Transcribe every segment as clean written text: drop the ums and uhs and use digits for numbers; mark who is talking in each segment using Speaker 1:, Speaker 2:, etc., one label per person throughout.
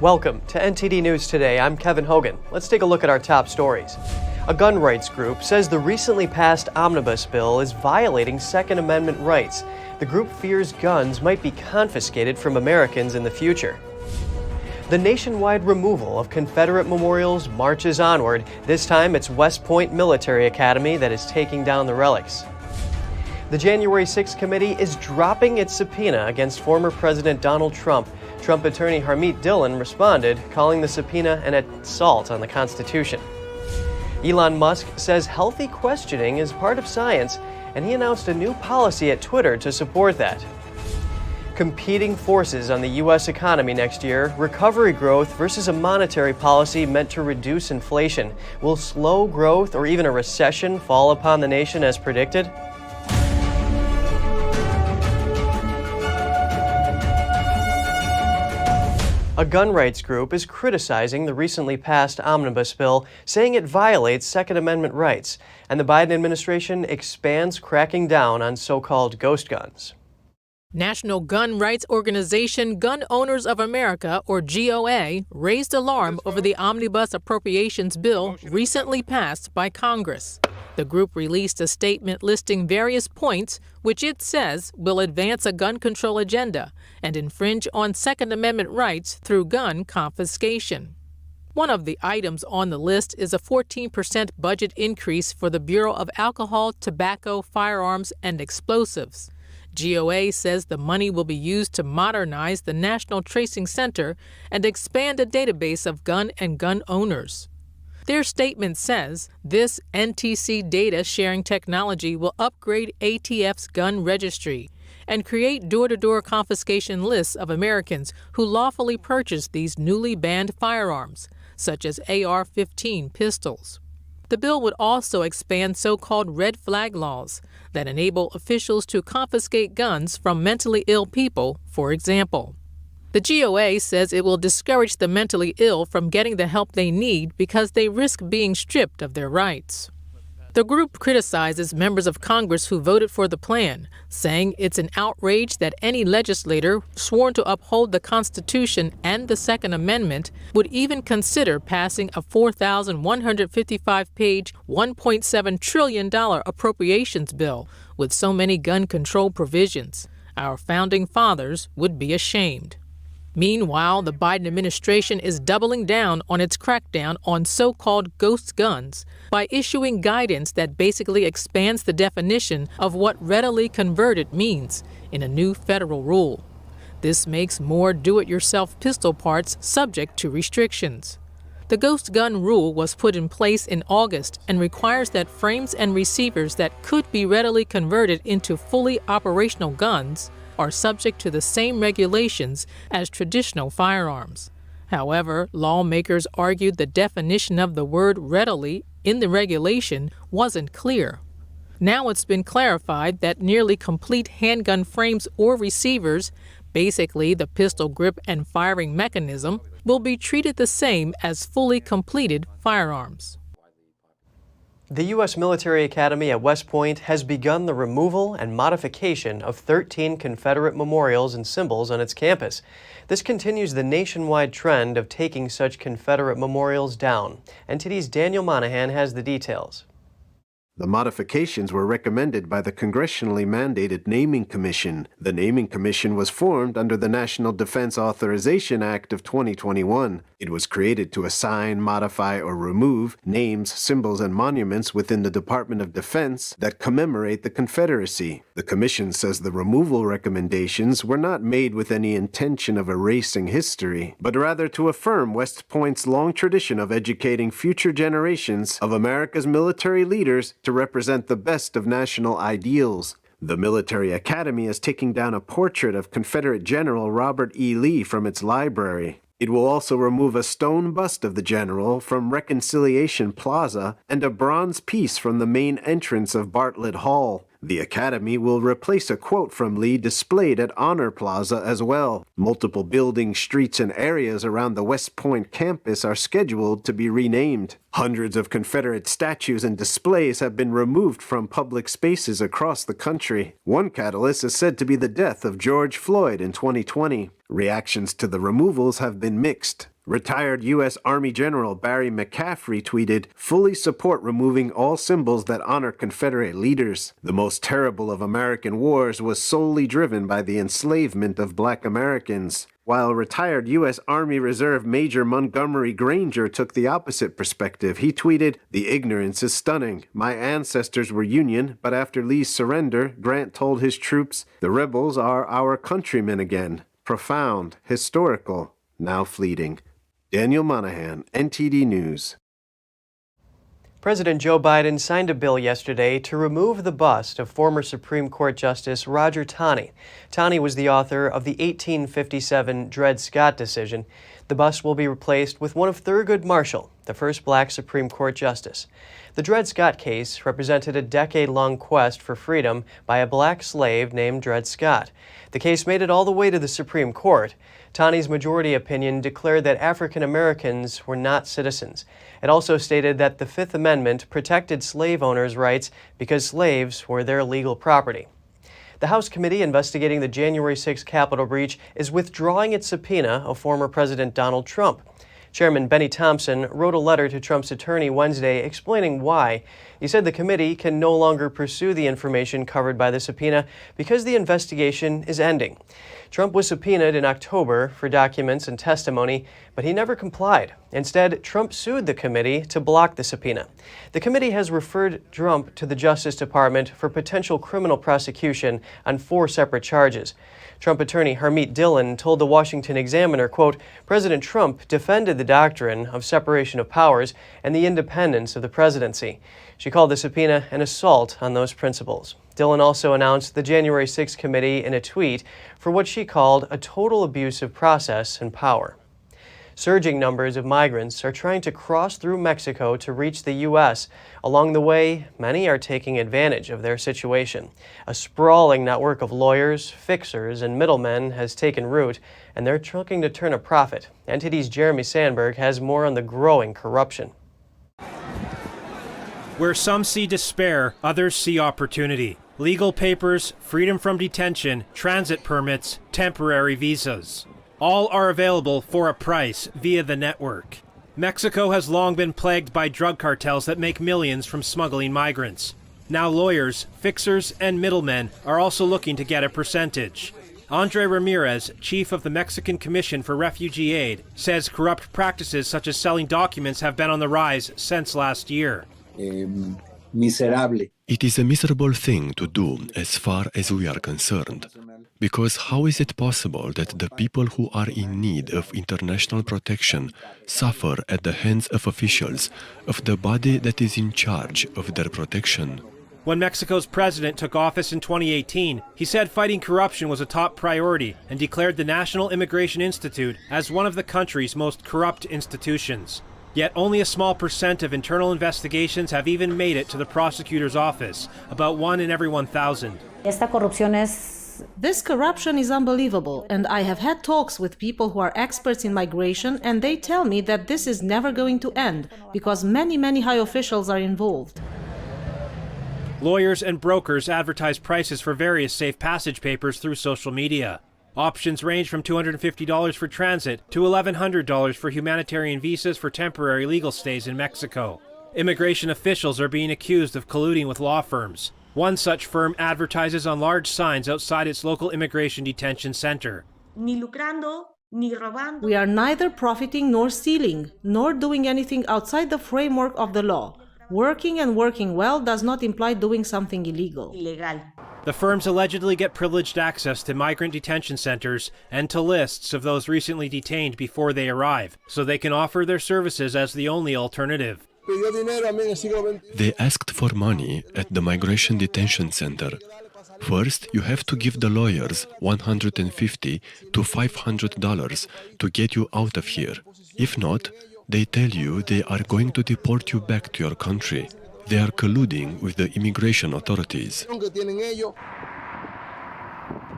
Speaker 1: Welcome to NTD News Today. I'm Kevin Hogan. Let's take a look at our top stories. A gun rights group says the recently passed Omnibus bill is violating Second Amendment rights. The group fears guns might be confiscated from Americans in the future. The nationwide removal of Confederate memorials marches onward. This time it's West Point Military Academy that is taking down the relics. The January 6th committee is dropping its subpoena against former President Donald Trump. Trump attorney Harmeet Dillon responded, calling the subpoena an assault on the Constitution. Elon Musk says healthy questioning is part of science, and he announced a new policy at Twitter to support that. Competing forces on the U.S. economy next year, recovery growth versus a monetary policy meant to reduce inflation. Will slow growth or even a recession fall upon the nation as predicted? A gun rights group is criticizing the recently passed Omnibus bill, saying it violates Second Amendment rights, and the Biden administration expands cracking down on so-called ghost guns.
Speaker 2: National gun rights organization Gun Owners of America, or G.O.A., raised alarm over the Omnibus appropriations bill recently passed by Congress. The group released a statement listing various points which it says will advance a gun control agenda and infringe on Second Amendment rights through gun confiscation. One of the items on the list is a 14% budget increase for the Bureau of Alcohol, Tobacco, Firearms, and Explosives. G.O.A. says the money will be used to modernize the National Tracing Center and expand a database of gun and gun owners. Their statement says this NTC data sharing technology will upgrade ATF's gun registry and create door-to-door confiscation lists of Americans who lawfully purchased these newly banned firearms, such as AR-15 pistols. The bill would also expand so-called red flag laws that enable officials to confiscate guns from mentally ill people, for example. The G.O.A. says it will discourage the mentally ill from getting the help they need because they risk being stripped of their rights. The group criticizes members of Congress who voted for the plan, saying it's an outrage that any legislator sworn to uphold the Constitution and the Second Amendment would even consider passing a 4,155-page, $1.7 trillion appropriations bill with so many gun control provisions. Our founding fathers would be ashamed. Meanwhile, the Biden administration is doubling down on its crackdown on so-called ghost guns by issuing guidance that basically expands the definition of what readily converted means in a new federal rule. This makes more do-it-yourself pistol parts subject to restrictions. The ghost gun rule was put in place in August and requires that frames and receivers that could be readily converted into fully operational guns are subject to the same regulations as traditional firearms. However, lawmakers argued the definition of the word readily in the regulation wasn't clear. Now it's been clarified that nearly complete handgun frames or receivers, basically the pistol grip and firing mechanism, will be treated the same as fully completed firearms.
Speaker 1: The U.S. Military Academy at West Point has begun the removal and modification of 13 Confederate memorials and symbols on its campus. This continues the nationwide trend of taking such Confederate memorials down. NTD's Daniel Monahan has the details.
Speaker 3: The modifications were recommended by the congressionally mandated Naming Commission. The Naming Commission was formed under the National Defense Authorization Act of 2021. It was created to assign, modify, or remove names, symbols, and monuments within the Department of Defense that commemorate the Confederacy. The Commission says the removal recommendations were not made with any intention of erasing history, but rather to affirm West Point's long tradition of educating future generations of America's military leaders to represent the best of national ideals. The Military Academy is taking down a portrait of Confederate General Robert E. Lee from its library. It will also remove a stone bust of the general from Reconciliation Plaza and a bronze piece from the main entrance of Bartlett Hall. The Academy will replace a quote from Lee displayed at Honor Plaza as well. Multiple buildings, streets, and areas around the West Point campus are scheduled to be renamed. Hundreds of Confederate statues and displays have been removed from public spaces across the country. One catalyst is said to be the death of George Floyd in 2020. Reactions to the removals have been mixed. Retired U.S. Army General Barry McCaffrey tweeted, "Fully support removing all symbols that honor Confederate leaders. The most terrible of American wars was solely driven by the enslavement of black Americans." While retired U.S. Army Reserve Major Montgomery Granger took the opposite perspective. He tweeted, "The ignorance is stunning. My ancestors were Union, but after Lee's surrender, Grant told his troops, 'The rebels are our countrymen again.' Profound, historical, now fleeting." Daniel Monahan, NTD News.
Speaker 1: President Joe Biden signed a bill yesterday to remove the bust of former Supreme Court Justice Roger Taney. Taney was the author of the 1857 Dred Scott decision. The bust will be replaced with one of Thurgood Marshall, the first black Supreme Court justice. The Dred Scott case represented a decade-long quest for freedom by a black slave named Dred Scott. The case made it all the way to the Supreme Court. Taney's majority opinion declared that African Americans were not citizens. It also stated that the Fifth Amendment protected slave owners' rights because slaves were their legal property. The House committee investigating the January 6 Capitol breach is withdrawing its subpoena of former President Donald Trump. Chairman Benny Thompson wrote a letter to Trump's attorney Wednesday explaining why. He said the committee can no longer pursue the information covered by the subpoena because the investigation is ending. Trump was subpoenaed in October for documents and testimony, but he never complied. Instead, Trump sued the committee to block the subpoena. The committee has referred Trump to the Justice Department for potential criminal prosecution on 4 separate charges. Trump attorney Harmeet Dillon told the Washington Examiner, quote, "President Trump defended the doctrine of separation of powers and the independence of the presidency." She called the subpoena an assault on those principles. Dillon also announced the January 6 committee in a tweet for what she called a total abuse of process and power. Surging numbers of migrants are trying to cross through Mexico to reach the U.S. Along the way, many are taking advantage of their situation. A sprawling network of lawyers, fixers, and middlemen has taken root, and they're looking to turn a profit. NTD's Jeremy Sandberg has more on the growing corruption.
Speaker 4: Where some see despair, others see opportunity. Legal papers, freedom from detention, transit permits, temporary visas. All are available for a price via the network. Mexico has long been plagued by drug cartels that make millions from smuggling migrants. Now lawyers, fixers, and middlemen are also looking to get a percentage. Andre Ramirez, chief of the Mexican Commission for Refugee Aid, says corrupt practices such as selling documents have been on the rise since last year.
Speaker 5: Miserable.
Speaker 6: It is a miserable thing to do as far as we are concerned. Because how is it possible that the people who are in need of international protection suffer at the hands of officials of the body that is in charge of their protection?
Speaker 4: When Mexico's president took office in 2018, he said fighting corruption was a top priority and declared the National Immigration Institute as one of the country's most corrupt institutions. Yet only a small percent of internal investigations have even made it to the prosecutor's office, about 1 in every 1,000.
Speaker 7: This corruption is unbelievable, and I have had talks with people who are experts in migration, and they tell me that this is never going to end, because many high officials are involved.
Speaker 4: Lawyers and brokers advertise prices for various safe passage papers through social media. Options range from $250 for transit to $1,100 for humanitarian visas for temporary legal stays in Mexico. Immigration officials are being accused of colluding with law firms. One such firm advertises on large signs outside its local immigration detention center.
Speaker 7: We are neither profiting nor stealing, nor doing anything outside the framework of the law. Working and working well does not imply doing something illegal.
Speaker 4: The firms allegedly get privileged access to migrant detention centers and to lists of those recently detained before they arrive, so they can offer their services as the only alternative.
Speaker 6: They asked for money at the migration detention center. First, you have to give the lawyers $150 to $500 to get you out of here. If not, they tell you they are going to deport you back to your country. They are colluding with the immigration authorities.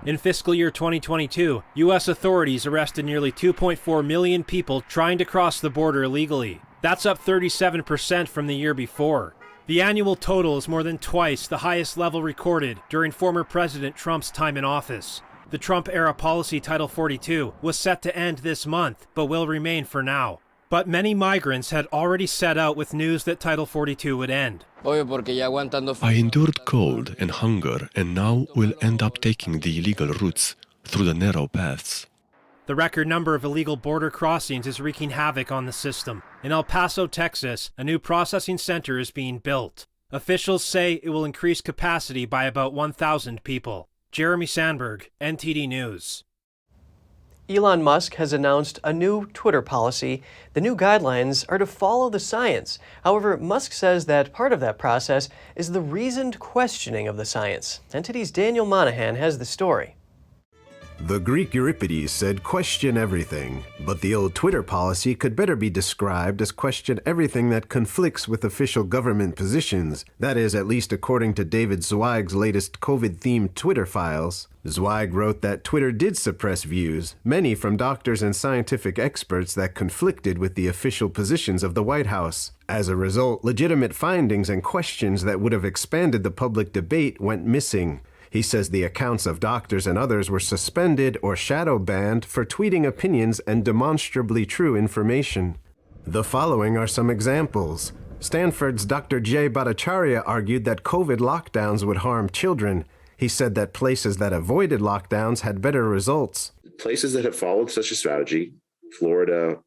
Speaker 4: In fiscal year 2022, U.S. authorities arrested nearly 2.4 million people trying to cross the border illegally. That's up 37% from the year before. The annual total is more than twice the highest level recorded during former President Trump's time in office. The Trump-era policy Title 42 was set to end this month, but will remain for now. But many migrants had already set out with news that Title 42 would end.
Speaker 6: I endured cold and hunger and now will end up taking the illegal routes through the narrow paths.
Speaker 4: The record number of illegal border crossings is wreaking havoc on the system. In El Paso, Texas, a new processing center is being built. Officials say it will increase capacity by about 1,000 people. Jeremy Sandberg, NTD News.
Speaker 1: Elon Musk has announced a new Twitter policy. The new guidelines are to follow the science. However, Musk says that part of that process is the reasoned questioning of the science. NTD's Daniel Monahan has the story.
Speaker 3: The Greek Euripides said question everything, but the old Twitter policy could better be described as question everything that conflicts with official government positions. That is, at least according to David Zweig's latest COVID-themed Twitter files. Zweig wrote that Twitter did suppress views, many from doctors and scientific experts that conflicted with the official positions of the White House. As a result, legitimate findings and questions that would have expanded the public debate went missing. He says the accounts of doctors and others were suspended or shadow banned for tweeting opinions and demonstrably true information. The following are some examples. Stanford's Dr. Jay Bhattacharya argued that COVID lockdowns would harm children. He said that places that avoided lockdowns had better results.
Speaker 8: Places that have followed such a strategy, Florida,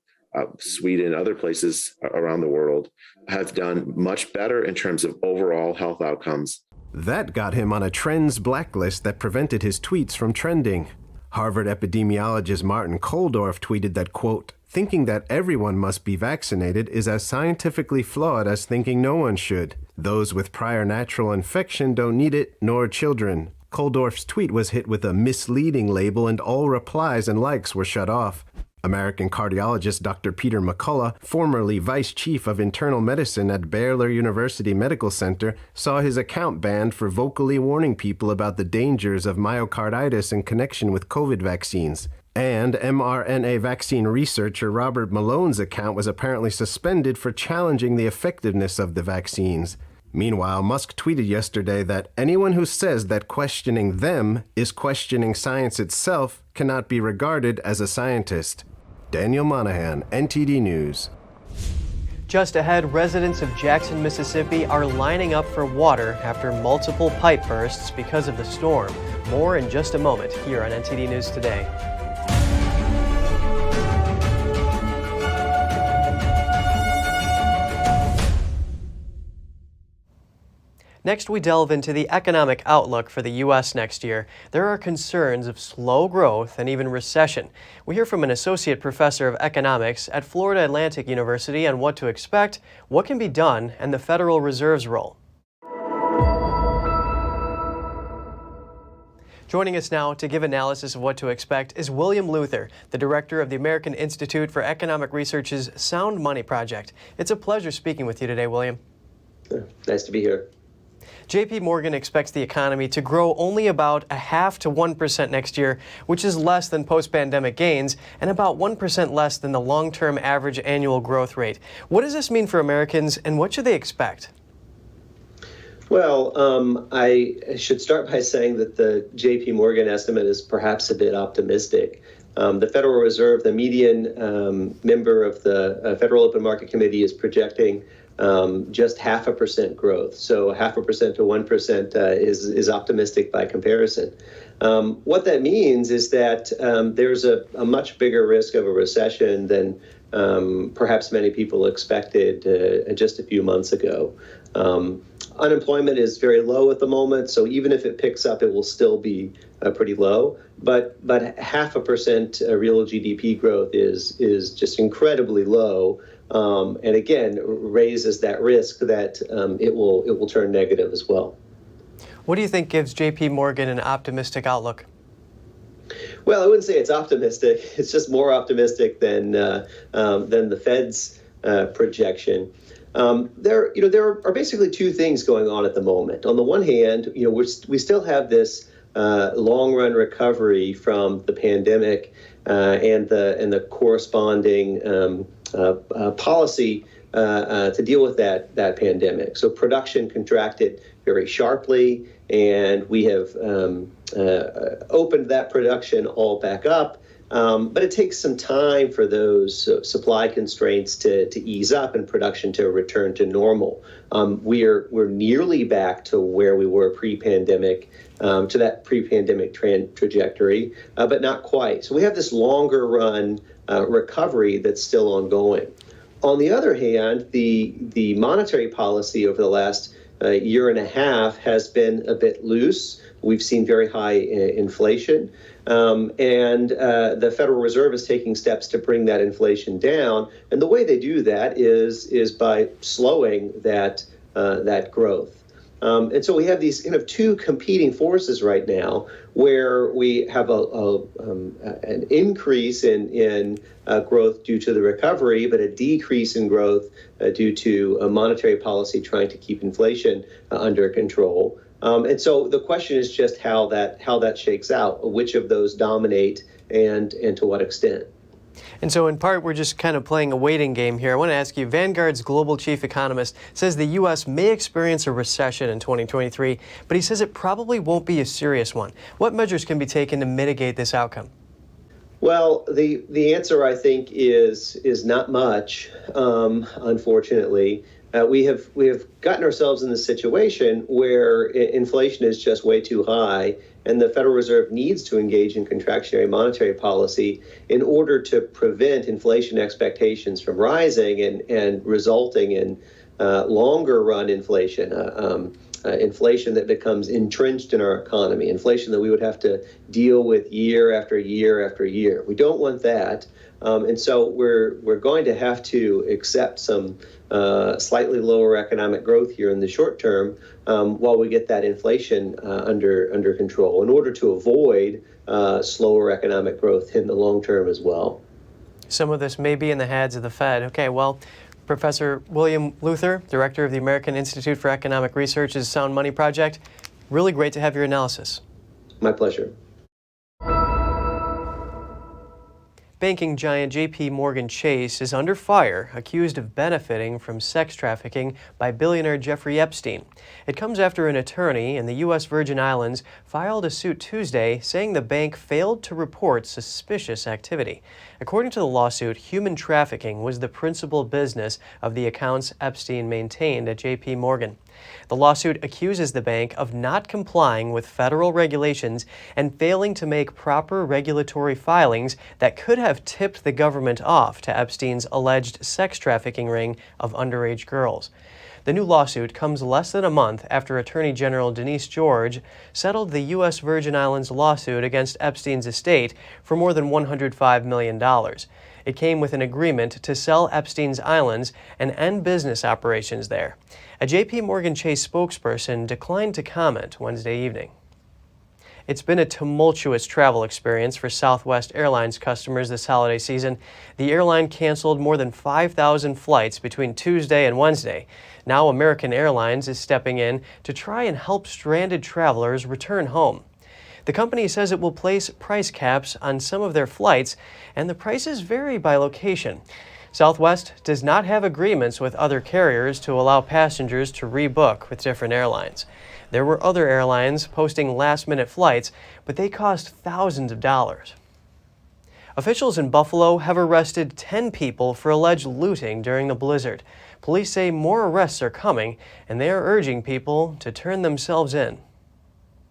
Speaker 8: Sweden, other places around the world, have done much better in terms of overall health outcomes.
Speaker 3: That got him on a trends blacklist that prevented his tweets from trending. Harvard epidemiologist Martin Koldorf tweeted that, quote, thinking that everyone must be vaccinated is as scientifically flawed as thinking no one should. Those with prior natural infection don't need it, nor children. Koldorf's tweet was hit with a misleading label and all replies and likes were shut off. American cardiologist Dr. Peter McCullough, formerly vice chief of internal medicine at Baylor University Medical Center, saw his account banned for vocally warning people about the dangers of myocarditis in connection with COVID vaccines. And mRNA vaccine researcher Robert Malone's account was apparently suspended for challenging the effectiveness of the vaccines. Meanwhile, Musk tweeted yesterday that anyone who says that questioning them is questioning science itself cannot be regarded as a scientist. Daniel Monahan, NTD News.
Speaker 1: Just ahead, residents of Jackson, Mississippi are lining up for water after multiple pipe bursts because of the storm. More in just a moment here on NTD News Today. Next, we delve into the economic outlook for the U.S. next year. There are concerns of slow growth and even recession. We hear from an associate professor of economics at Florida Atlantic University on what to expect, what can be done, and the Federal Reserve's role. Joining us now to give analysis of what to expect is William Luther, the director of the American Institute for Economic Research's Sound Money Project. It's a pleasure speaking with you today, William.
Speaker 9: Nice to be here.
Speaker 1: J.P. Morgan expects the economy to grow only about 0.5% to 1% next year, which is less than post-pandemic gains and about 1% less than the long-term average annual growth rate. What does this mean for Americans, and what should they expect?
Speaker 9: Well, I should start by saying that the J.P. Morgan estimate is perhaps a bit optimistic. The Federal Reserve, the median member of the Federal Open Market Committee, is projecting just 0.5% growth. So 0.5% to 1% is optimistic by comparison. What that means is that there's a much bigger risk of a recession than perhaps many people expected just a few months ago. Unemployment is very low at the moment, so even if it picks up, it will still be pretty low. But 0.5% real GDP growth is just incredibly low. And again, raises that risk that it will turn negative as well.
Speaker 1: What do you think gives J.P. Morgan an optimistic outlook?
Speaker 9: Well, I wouldn't say it's optimistic. It's just more optimistic than the Fed's projection. There are basically two things going on at the moment. On the one hand, we still have this long-run recovery from the pandemic and the corresponding policy to deal with that pandemic. So production contracted very sharply, and we have opened that production all back up. But it takes some time for those supply constraints to ease up and production to return to normal. We're nearly back to where we were pre-pandemic, to that pre-pandemic trajectory, but not quite. So we have this longer run recovery that's still ongoing. On the other hand, the monetary policy over the last year and a half has been a bit loose. We've seen very high inflation. And the Federal Reserve is taking steps to bring that inflation down. And the way they do that is by slowing that growth. And so we have these kind of two competing forces right now, where we have an increase in growth due to the recovery, but a decrease in growth due to a monetary policy trying to keep inflation under control. And so the question is just how that shakes out, which of those dominate and to what extent.
Speaker 1: And so in part, we're just kind of playing a waiting game here. I want to ask you, Vanguard's global chief economist says the U.S. may experience a recession in 2023, but he says it probably won't be a serious one. What measures can be taken to mitigate this outcome?
Speaker 9: Well, the answer, I think, is not much, unfortunately. We have gotten ourselves in the situation where inflation is just way too high, and the Federal Reserve needs to engage in contractionary monetary policy in order to prevent inflation expectations from rising and resulting in longer run inflation, inflation that becomes entrenched in our economy, inflation that we would have to deal with year after year after year. We don't want that. And so we're going to have to accept some slightly lower economic growth here in the short term while we get that inflation under control, in order to avoid slower economic growth in the long term as well.
Speaker 1: Some of this may be in the hands of the Fed. Okay, well, Professor William Luther, Director of the American Institute for Economic Research's Sound Money Project, really great to have your analysis.
Speaker 9: My pleasure.
Speaker 1: Banking giant J.P. Morgan Chase is under fire, accused of benefiting from sex trafficking by billionaire Jeffrey Epstein. It comes after an attorney in the U.S. Virgin Islands filed a suit Tuesday saying the bank failed to report suspicious activity. According to the lawsuit, human trafficking was the principal business of the accounts Epstein maintained at J.P. Morgan. The lawsuit accuses the bank of not complying with federal regulations and failing to make proper regulatory filings that could have tipped the government off to Epstein's alleged sex trafficking ring of underage girls. The new lawsuit comes less than a month after Attorney General Denise George settled the U.S. Virgin Islands lawsuit against Epstein's estate for more than $105 million. It came with an agreement to sell Epstein's islands and end business operations there. A J.P. Morgan Chase spokesperson declined to comment Wednesday evening. It's been a tumultuous travel experience for Southwest Airlines customers this holiday season. The airline canceled more than 5,000 flights between Tuesday and Wednesday. Now American Airlines is stepping in to try and help stranded travelers return home. The company says it will place price caps on some of their flights, and the prices vary by location. Southwest does not have agreements with other carriers to allow passengers to rebook with different airlines. There were other airlines posting last-minute flights, but they cost thousands of dollars. Officials in Buffalo have arrested 10 people for alleged looting during the blizzard. Police say more arrests are coming, and they are urging people to turn themselves in.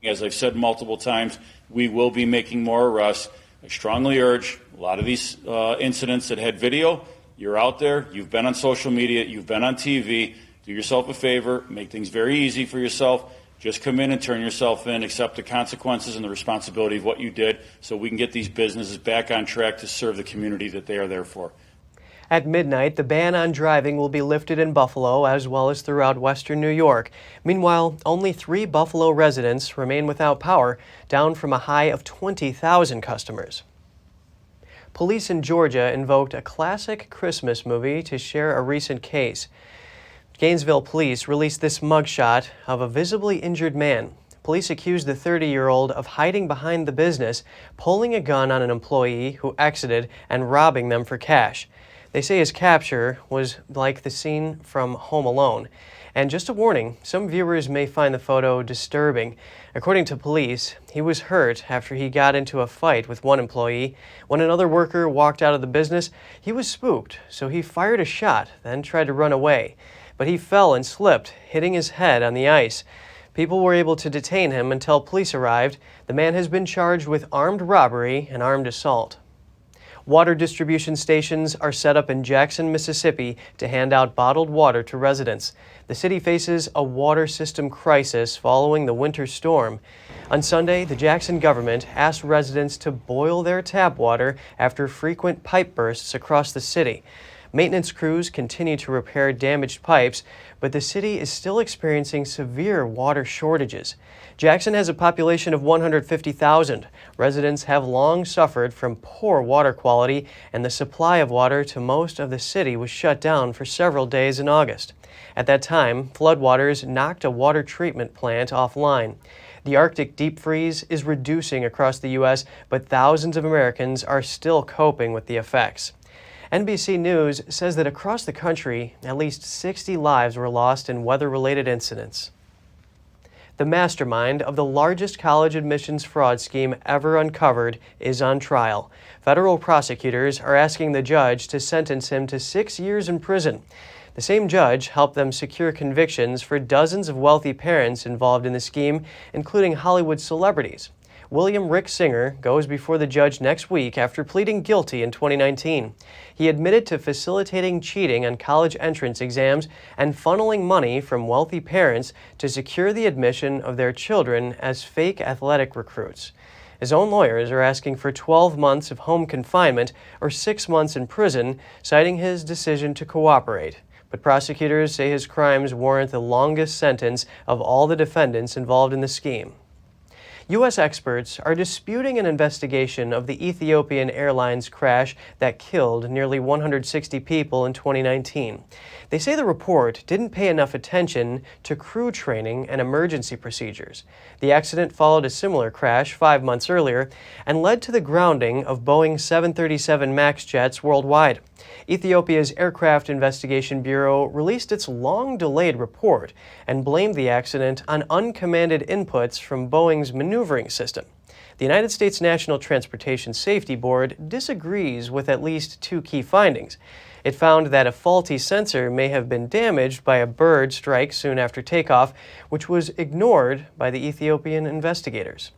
Speaker 10: As I've said multiple times, we will be making more arrests. I strongly urge a lot of these incidents that had video. You're out there, you've been on social media, you've been on TV. Do yourself a favor, make things very easy for yourself. Just come in and turn yourself in, accept the consequences and the responsibility of what you did so we can get these businesses back on track to serve the community that they are there for.
Speaker 1: At midnight, the ban on driving will be lifted in Buffalo as well as throughout western New York. Meanwhile, only 3 Buffalo residents remain without power, down from a high of 20,000 customers. Police in Georgia invoked a classic Christmas movie to share a recent case. Gainesville police released this mugshot of a visibly injured man. Police accused the 30-year-old of hiding behind the business, pulling a gun on an employee who exited and robbing them for cash. They say his capture was like the scene from Home Alone. And just a warning, some viewers may find the photo disturbing. According to police, he was hurt after he got into a fight with one employee. When another worker walked out of the business, he was spooked, so he fired a shot, then tried to run away. But he fell and slipped, hitting his head on the ice. People were able to detain him until police arrived. The man has been charged with armed robbery and armed assault. Water distribution stations are set up in Jackson, Mississippi to hand out bottled water to residents. The city faces a water system crisis following the winter storm. On Sunday, the Jackson government asked residents to boil their tap water after frequent pipe bursts across the city. Maintenance crews continue to repair damaged pipes, but the city is still experiencing severe water shortages. Jackson has a population of 150,000. Residents have long suffered from poor water quality, and the supply of water to most of the city was shut down for several days in August. At that time, floodwaters knocked a water treatment plant offline. The Arctic deep freeze is reducing across the U.S., but thousands of Americans are still coping with the effects. NBC News says that across the country, at least 60 lives were lost in weather-related incidents. The mastermind of the largest college admissions fraud scheme ever uncovered is on trial. Federal prosecutors are asking the judge to sentence him to 6 years in prison. The same judge helped them secure convictions for dozens of wealthy parents involved in the scheme, including Hollywood celebrities. William Rick Singer goes before the judge next week after pleading guilty in 2019. He admitted to facilitating cheating on college entrance exams and funneling money from wealthy parents to secure the admission of their children as fake athletic recruits. His own lawyers are asking for 12 months of home confinement or 6 months in prison, citing his decision to cooperate. But prosecutors say his crimes warrant the longest sentence of all the defendants involved in the scheme. U.S. experts are disputing an investigation of the Ethiopian Airlines crash that killed nearly 160 people in 2019. They say the report didn't pay enough attention to crew training and emergency procedures. The accident followed a similar crash 5 months earlier and led to the grounding of Boeing 737 MAX jets worldwide. Ethiopia's Aircraft Investigation Bureau released its long-delayed report and blamed the accident on uncommanded inputs from Boeing's maneuvering system. The United States National Transportation Safety Board disagrees with at least 2 key findings. It found that a faulty sensor may have been damaged by a bird strike soon after takeoff, which was ignored by the Ethiopian investigators.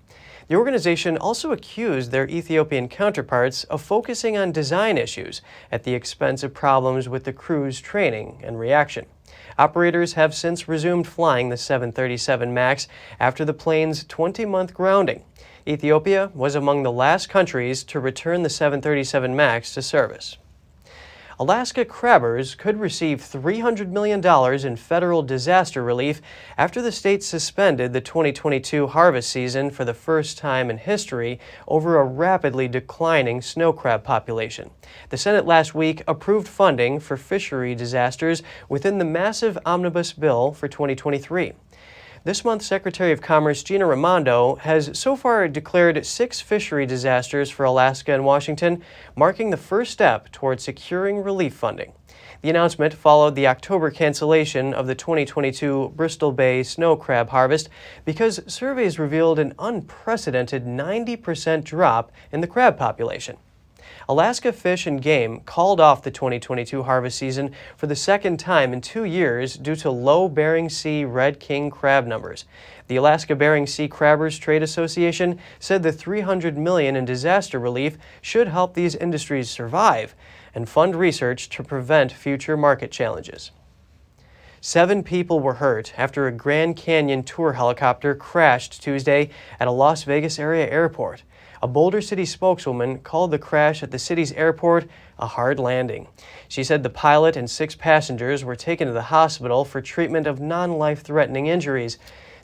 Speaker 1: The organization also accused their Ethiopian counterparts of focusing on design issues at the expense of problems with the crew's training and reaction. Operators have since resumed flying the 737 MAX after the plane's 20-month grounding. Ethiopia was among the last countries to return the 737 MAX to service. Alaska crabbers could receive $300 million in federal disaster relief after the state suspended the 2022 harvest season for the first time in history over a rapidly declining snow crab population. The Senate last week approved funding for fishery disasters within the massive Omnibus bill for 2023. This month, Secretary of Commerce Gina Raimondo has so far declared 6 fishery disasters for Alaska and Washington, marking the first step toward securing relief funding. The announcement followed the October cancellation of the 2022 Bristol Bay snow crab harvest because surveys revealed an unprecedented 90% drop in the crab population. Alaska Fish and Game called off the 2022 harvest season for the second time in 2 years due to low Bering Sea red king crab numbers. The Alaska Bering Sea Crabbers Trade Association said the $300 million in disaster relief should help these industries survive and fund research to prevent future market challenges. 7 people were hurt after a Grand Canyon tour helicopter crashed Tuesday at a Las Vegas area airport. A Boulder City spokeswoman called the crash at the city's airport a hard landing. She said the pilot and 6 passengers were taken to the hospital for treatment of non-life-threatening injuries.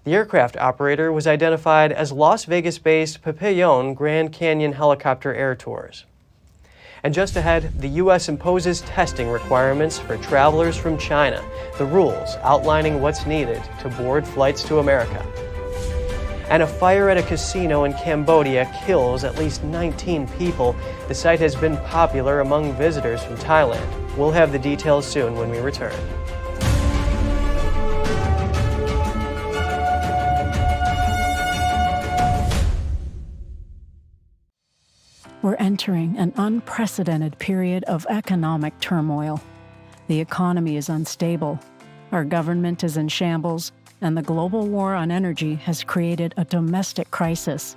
Speaker 1: The aircraft operator was identified as Las Vegas-based Papillon Grand Canyon Helicopter Air Tours. And just ahead, the U.S. imposes testing requirements for travelers from China, the rules outlining what's needed to board flights to America. And a fire at a casino in Cambodia kills at least 19 people. The site has been popular among visitors from Thailand. We'll have the details soon when we return.
Speaker 11: We're entering an unprecedented period of economic turmoil. The economy is unstable, our government is in shambles, and the global war on energy has created a domestic crisis.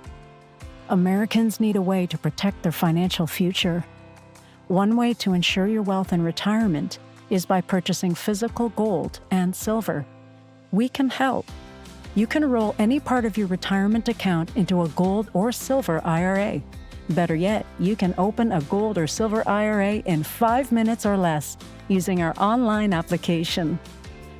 Speaker 11: Americans need a way to protect their financial future. One way to ensure your wealth in retirement is by purchasing physical gold and silver. We can help. You can roll any part of your retirement account into a gold or silver IRA. Better yet, you can open a gold or silver IRA in 5 minutes or less using our online application.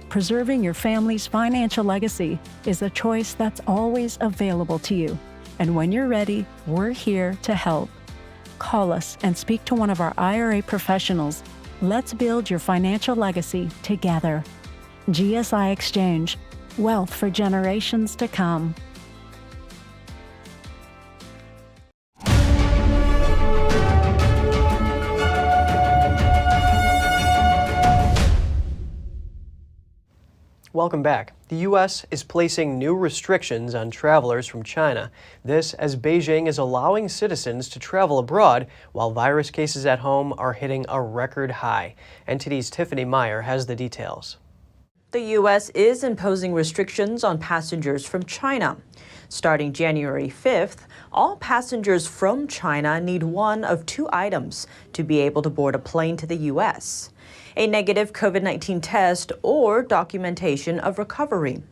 Speaker 11: Preserving your family's financial legacy is a choice that's always available to you. And when you're ready, we're here to help. Call us and speak to one of our IRA professionals. Let's build your financial legacy together. GSI Exchange, wealth for generations to come.
Speaker 1: Welcome back. The U.S. is placing new restrictions on travelers from China. This as Beijing is allowing citizens to travel abroad while virus cases at home are hitting a record high. NTD's Tiffany Meyer has the details.
Speaker 12: The U.S. is imposing restrictions on passengers from China. Starting January 5th, all passengers from China need one of two items to be able to board a plane to the U.S. A negative COVID-19 test or documentation of recovery.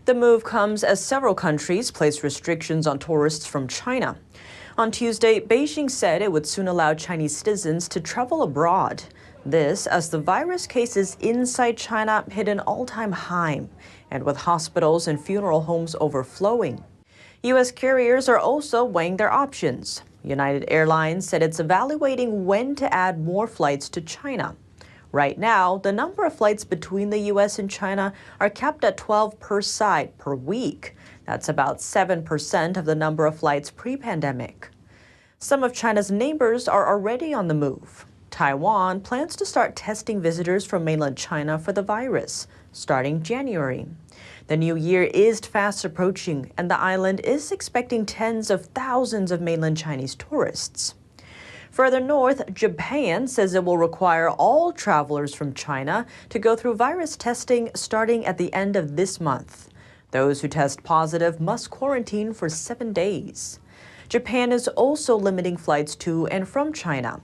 Speaker 12: The move comes as several countries place restrictions on tourists from China. On Tuesday, Beijing said it would soon allow Chinese citizens to travel abroad. This as the virus cases inside China hit an all-time high, and with hospitals and funeral homes overflowing. U.S. carriers are also weighing their options. United Airlines said it's evaluating when to add more flights to China. Right now, the number of flights between the U.S. and China are capped at 12 per side per week. That's about 7% of the number of flights pre-pandemic. Some of China's neighbors are already on the move. Taiwan plans to start testing visitors from mainland China for the virus, starting January. The new year is fast approaching, and the island is expecting tens of thousands of mainland Chinese tourists. Further north, Japan says it will require all travelers from China to go through virus testing starting at the end of this month. Those who test positive must quarantine for 7 days. Japan is also limiting flights to and from China.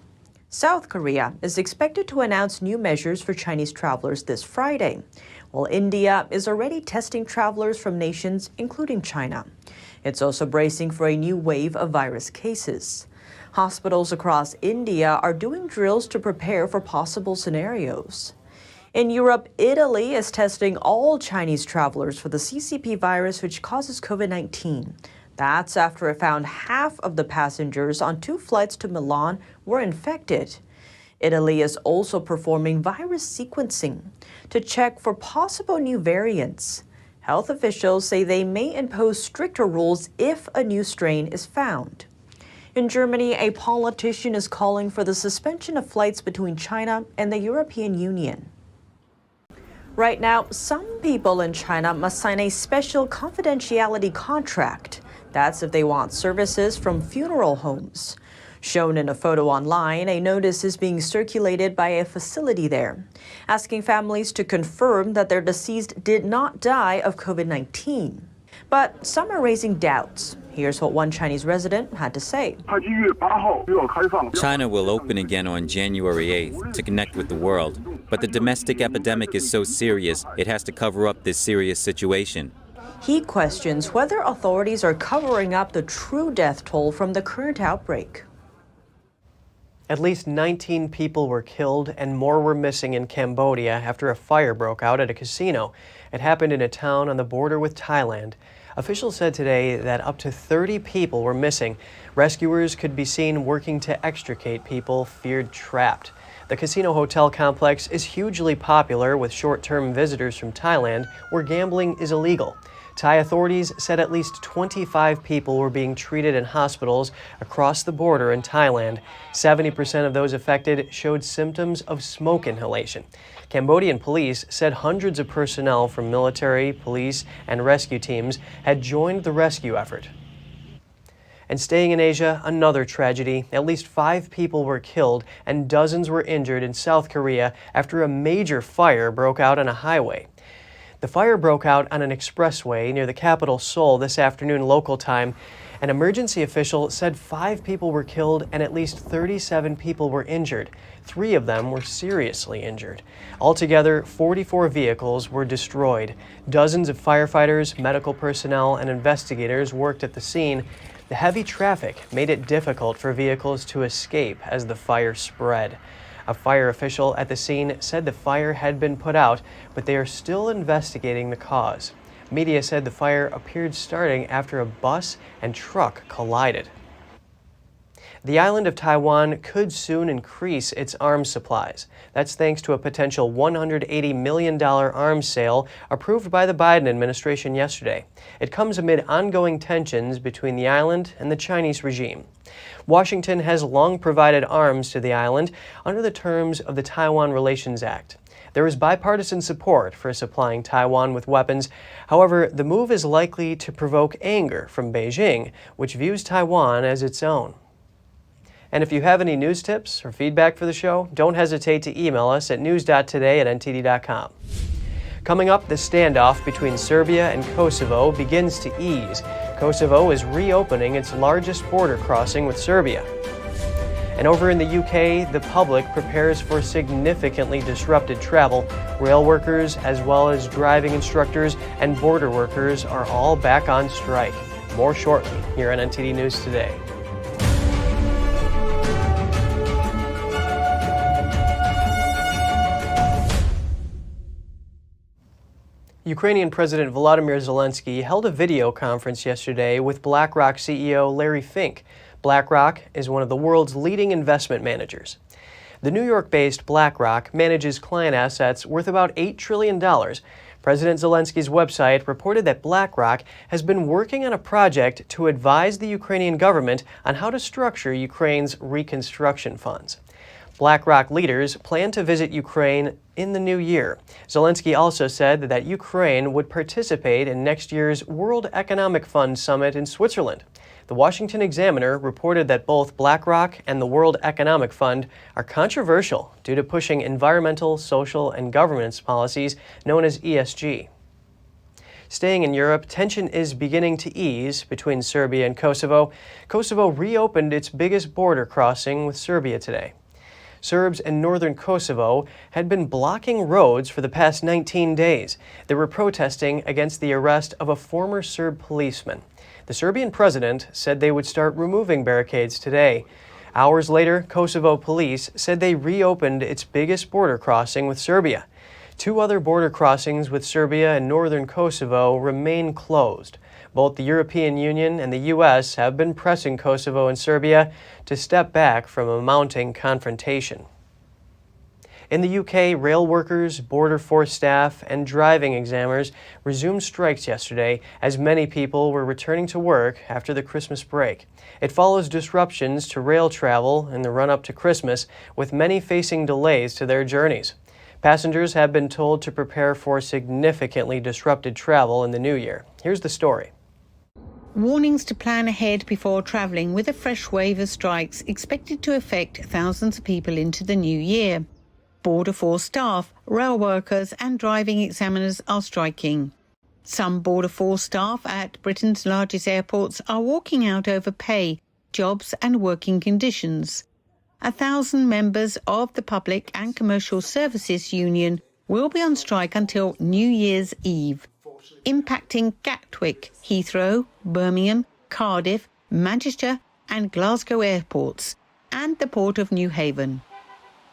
Speaker 12: South Korea is expected to announce new measures for Chinese travelers this Friday, while India is already testing travelers from nations including China. It's also bracing for a new wave of virus cases. Hospitals across India are doing drills to prepare for possible scenarios. In Europe, Italy is testing all Chinese travelers for the CCP virus, which causes COVID-19. That's after it found half of the passengers on 2 flights to Milan were infected. Italy is also performing virus sequencing to check for possible new variants. Health officials say they may impose stricter rules if a new strain is found. In Germany, a politician is calling for the suspension of flights between China and the European Union. Right now, some people in China must sign a special confidentiality contract. That's if they want services from funeral homes. Shown in a photo online, a notice is being circulated by a facility there, asking families to confirm that their deceased did not die of COVID-19. But some are raising doubts. Here's what one Chinese resident had to say.
Speaker 13: China will open again on January 8th to connect with the world, but the domestic epidemic is so serious, it has to cover up this serious situation.
Speaker 12: He questions whether authorities are covering up the true death toll from the current outbreak.
Speaker 1: At least 19 people were killed and more were missing in Cambodia after a fire broke out at a casino. It happened in a town on the border with Thailand. Officials said today that up to 30 people were missing. Rescuers could be seen working to extricate people feared trapped. The casino hotel complex is hugely popular with short-term visitors from Thailand, where gambling is illegal. Thai authorities said at least 25 people were being treated in hospitals across the border in Thailand. 70% of those affected showed symptoms of smoke inhalation. Cambodian police said hundreds of personnel from military, police, and rescue teams had joined the rescue effort. And staying in Asia, another tragedy. At least 5 people were killed and dozens were injured in South Korea after a major fire broke out on a highway. The fire broke out on an expressway near the capital Seoul this afternoon local time. An emergency official said 5 people were killed and at least 37 people were injured. 3 of them were seriously injured. Altogether, 44 vehicles were destroyed. Dozens of firefighters, medical personnel, and investigators worked at the scene. The heavy traffic made it difficult for vehicles to escape as the fire spread. A fire official at the scene said the fire had been put out, but they are still investigating the cause. Media said the fire appeared starting after a bus and truck collided. The island of Taiwan could soon increase its arms supplies. That's thanks to a potential $180 million arms sale approved by the Biden administration yesterday. It comes amid ongoing tensions between the island and the Chinese regime. Washington has long provided arms to the island under the terms of the Taiwan Relations Act. There is bipartisan support for supplying Taiwan with weapons. However, the move is likely to provoke anger from Beijing, which views Taiwan as its own. And if you have any news tips or feedback for the show, don't hesitate to email us at news.today@ntd.com. Coming up, the standoff between Serbia and Kosovo begins to ease. Kosovo is reopening its largest border crossing with Serbia. And over in the UK, the public prepares for significantly disrupted travel. Rail workers, as well as driving instructors and border workers, are all back on strike. More shortly here on NTD News Today. Ukrainian President Volodymyr Zelenksyy held a video conference yesterday with Blackrock CEO Larry Fink. Blackrock is one of the world's leading investment managers. The New York-based Blackrock manages client assets worth about $8 trillion. President Zelenskyy's website reported that Blackrock has been working on a project to advise the Ukrainian government on how to structure Ukraine's reconstruction funds. Blackrock leaders plan to visit Ukraine in the new year. Zelenksyy also said that Ukraine would participate in next year's World Economic Fund summit in Switzerland. The Washington Examiner reported that both Blackrock and the World Economic Fund are controversial due to pushing environmental, social, and governance policies known as ESG. Staying in Europe, tension is beginning to ease between Serbia and Kosovo. Kosovo reopened its biggest border crossing with Serbia today. Serbs in northern Kosovo had been blocking roads for the past 19 days. They were protesting against the arrest of a former Serb policeman. The Serbian president said they would start removing barricades today. Hours later, Kosovo police said they reopened its biggest border crossing with Serbia. 2 other border crossings with Serbia and northern Kosovo remain closed. Both the European Union and the U.S. have been pressing Kosovo and Serbia to step back from a mounting confrontation. In the UK, rail workers, border force staff, and driving examiners resumed strikes yesterday as many people were returning to work after the Christmas break. It follows disruptions to rail travel in the run-up to Christmas, with many facing delays to their journeys. Passengers have been told to prepare for significantly disrupted travel in the new year. Here's the story.
Speaker 14: Warnings to plan ahead before travelling, with a fresh wave of strikes expected to affect thousands of people into the new year. Border force staff, rail workers and driving examiners are striking. Some border force staff at Britain's largest airports are walking out over pay, jobs and working conditions. 1,000 members of the Public and Commercial Services Union will be on strike until New Year's Eve, impacting Gatwick, Heathrow, Birmingham, Cardiff, Manchester and Glasgow airports, and the Port of New Haven.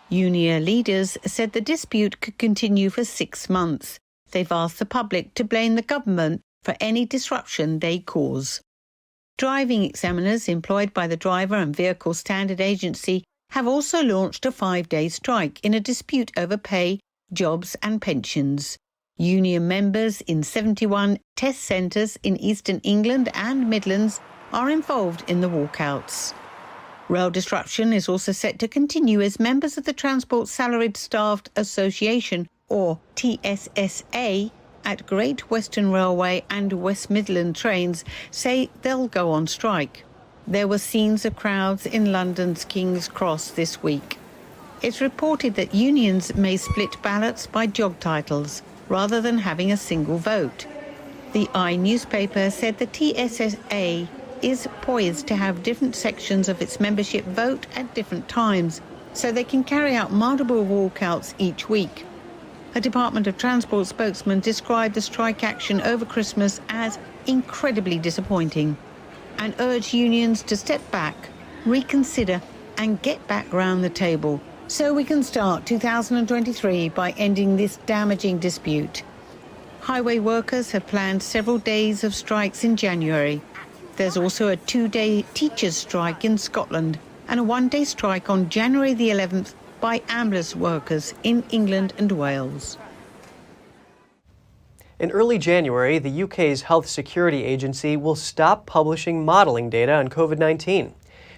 Speaker 14: Union leaders said the dispute could continue for 6 months. They've asked the public to blame the government for any disruption they cause. Driving examiners employed by the Driver and Vehicle Standard Agency have also launched a 5-day strike in a dispute over pay, jobs and pensions. Union members in 71 test centres in eastern England and Midlands are involved in the walkouts. Rail disruption is also set to continue as members of the Transport Salaried Staffed Association, or TSSA, at Great Western Railway and West Midland trains say they'll go on strike. There were scenes of crowds in London's King's Cross this week. It's reported that unions may split ballots by job titles rather than having a single vote. The I newspaper said the TSSA is poised to have different sections of its membership vote at different times, so they can carry out multiple walkouts each week. A Department of Transport spokesman described the strike action over Christmas as incredibly disappointing and urged unions to step back, reconsider and get back round the table so we can start 2023 by ending this damaging dispute. Highway workers have planned several days of strikes in January. There's also a 2-day teachers' strike in Scotland and a 1-day strike on January the 11th by ambulance workers in England and Wales.
Speaker 1: In early January, the UK's Health Security Agency will stop publishing modelling data on COVID-19.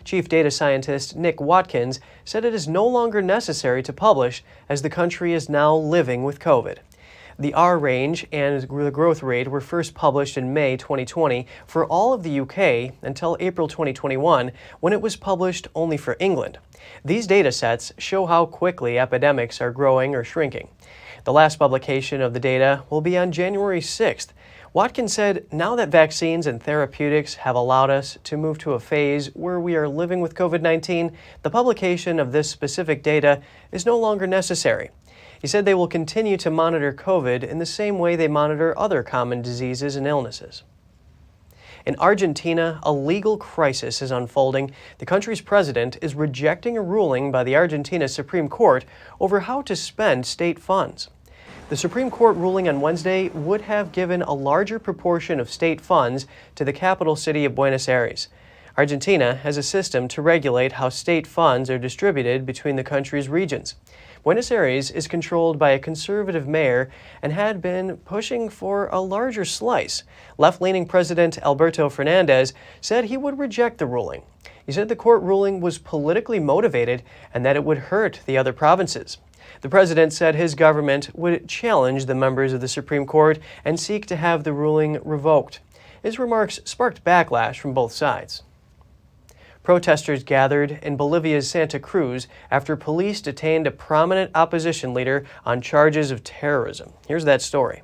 Speaker 1: Chief Data Scientist Nick Watkins said it is no longer necessary to publish as the country is now living with COVID. The R range and the growth rate were first published in May 2020 for all of the UK until April 2021, when it was published only for England. These data sets show how quickly epidemics are growing or shrinking. The last publication of the data will be on January 6th. Watkins said, now that vaccines and therapeutics have allowed us to move to a phase where we are living with COVID-19, the publication of this specific data is no longer necessary. He said they will continue to monitor COVID in the same way they monitor other common diseases and illnesses. In Argentina, a legal crisis is unfolding. The country's president is rejecting a ruling by the Argentina Supreme Court over how to spend state funds. The Supreme Court ruling on Wednesday would have given a larger proportion of state funds to the capital city of Buenos Aires. Argentina has a system to regulate how state funds are distributed between the country's regions. Buenos Aires is controlled by a conservative mayor and had been pushing for a larger slice. Left-leaning President Alberto Fernandez said he would reject the ruling. He said the court ruling was politically motivated and that it would hurt the other provinces. The president said his government would challenge the members of the Supreme Court and seek to have the ruling revoked. His remarks sparked backlash from both sides. Protesters gathered in Bolivia's Santa Cruz after police detained a prominent opposition leader on charges of terrorism. Here's that story.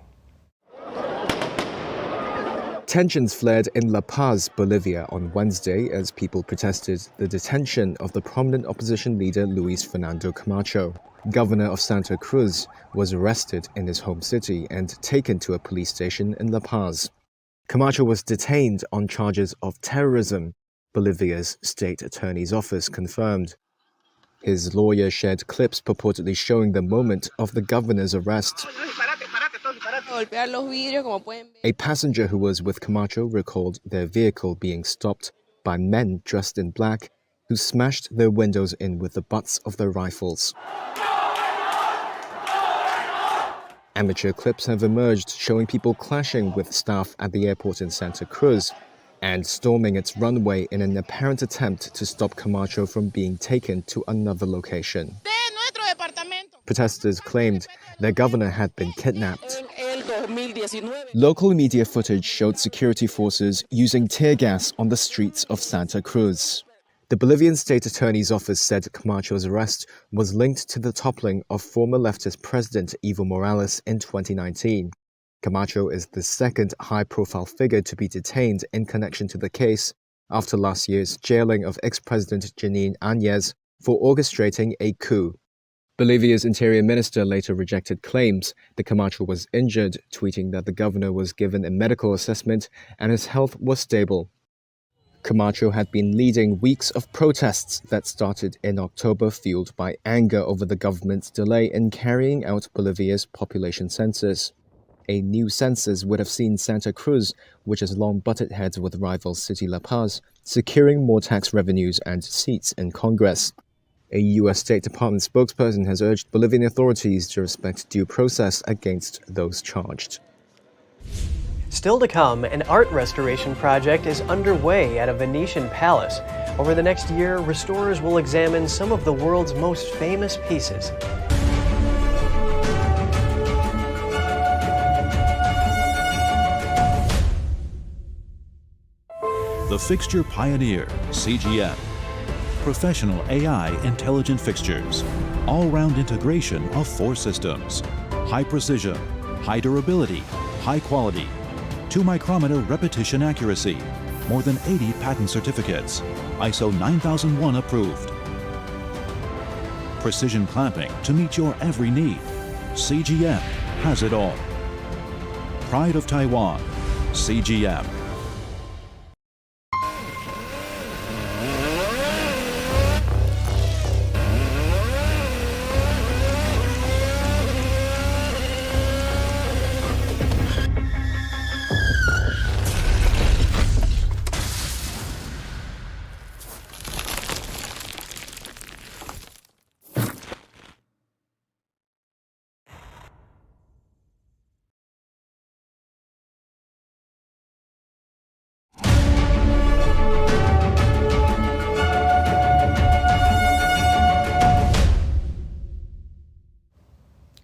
Speaker 15: Tensions flared in La Paz, Bolivia on Wednesday as people protested the detention of the prominent opposition leader Luis Fernando Camacho. Governor of Santa Cruz was arrested in his home city and taken to a police station in La Paz. Camacho was detained on charges of terrorism, Bolivia's state attorney's office confirmed. His lawyer shared clips purportedly showing the moment of the governor's arrest. A passenger who was with Camacho recalled their vehicle being stopped by men dressed in black who smashed their windows in with the butts of their rifles. Amateur clips have emerged showing people clashing with staff at the airport in Santa Cruz and storming its runway in an apparent attempt to stop Camacho from being taken to another location. Protesters claimed their governor had been kidnapped. Local media footage showed security forces using tear gas on the streets of Santa Cruz. The Bolivian state attorney's office said Camacho's arrest was linked to the toppling of former leftist president Evo Morales in 2019. Camacho is the second high-profile figure to be detained in connection to the case after last year's jailing of ex-president Janine Áñez for orchestrating a coup. Bolivia's interior minister later rejected claims that Camacho was injured, tweeting that the governor was given a medical assessment and his health was stable. Camacho had been leading weeks of protests that started in October, fueled by anger over the government's delay in carrying out Bolivia's population census. A new census would have seen Santa Cruz, which has long butted heads with rival city La Paz, securing more tax revenues and seats in Congress. A U.S. State Department spokesperson has urged Bolivian authorities to respect due process against those charged.
Speaker 1: Still to come, an art restoration project is underway at a Venetian palace. Over the next year, restorers will examine some of the world's most famous pieces.
Speaker 16: The Fixture Pioneer, CGM. Professional AI intelligent fixtures. All-round integration of 4 systems. High precision, high durability, high quality. 2-micrometer repetition accuracy. More than 80 patent certificates. ISO 9001 approved. Precision clamping to meet your every need. CGM has it all. Pride of Taiwan, CGM.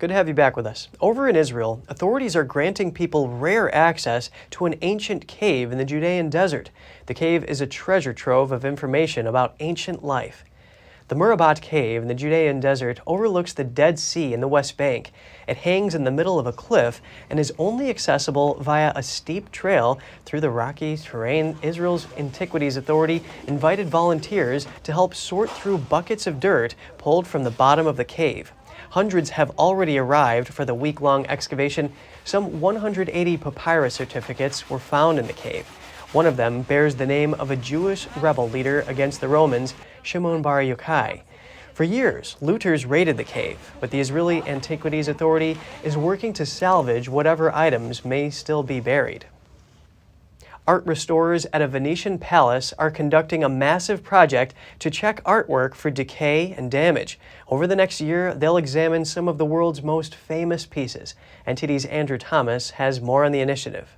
Speaker 1: Good to have you back with us. Over in Israel, authorities are granting people rare access to an ancient cave in the Judean desert. The cave is a treasure trove of information about ancient life. The Murabat Cave in the Judean desert overlooks the Dead Sea in the West Bank. It hangs in the middle of a cliff and is only accessible via a steep trail through the rocky terrain. Israel's Antiquities Authority invited volunteers to help sort through buckets of dirt pulled from the bottom of the cave. Hundreds have already arrived for the week-long excavation. Some 180 papyrus certificates were found in the cave. One of them bears the name of a Jewish rebel leader against the Romans, Shimon bar Yochai. For years, looters raided the cave, but the Israeli Antiquities Authority is working to salvage whatever items may still be buried. Art restorers at a Venetian palace are conducting a massive project to check artwork for decay and damage. Over the next year, they'll examine some of the world's most famous pieces. NTD's Andrew Thomas has more on the initiative.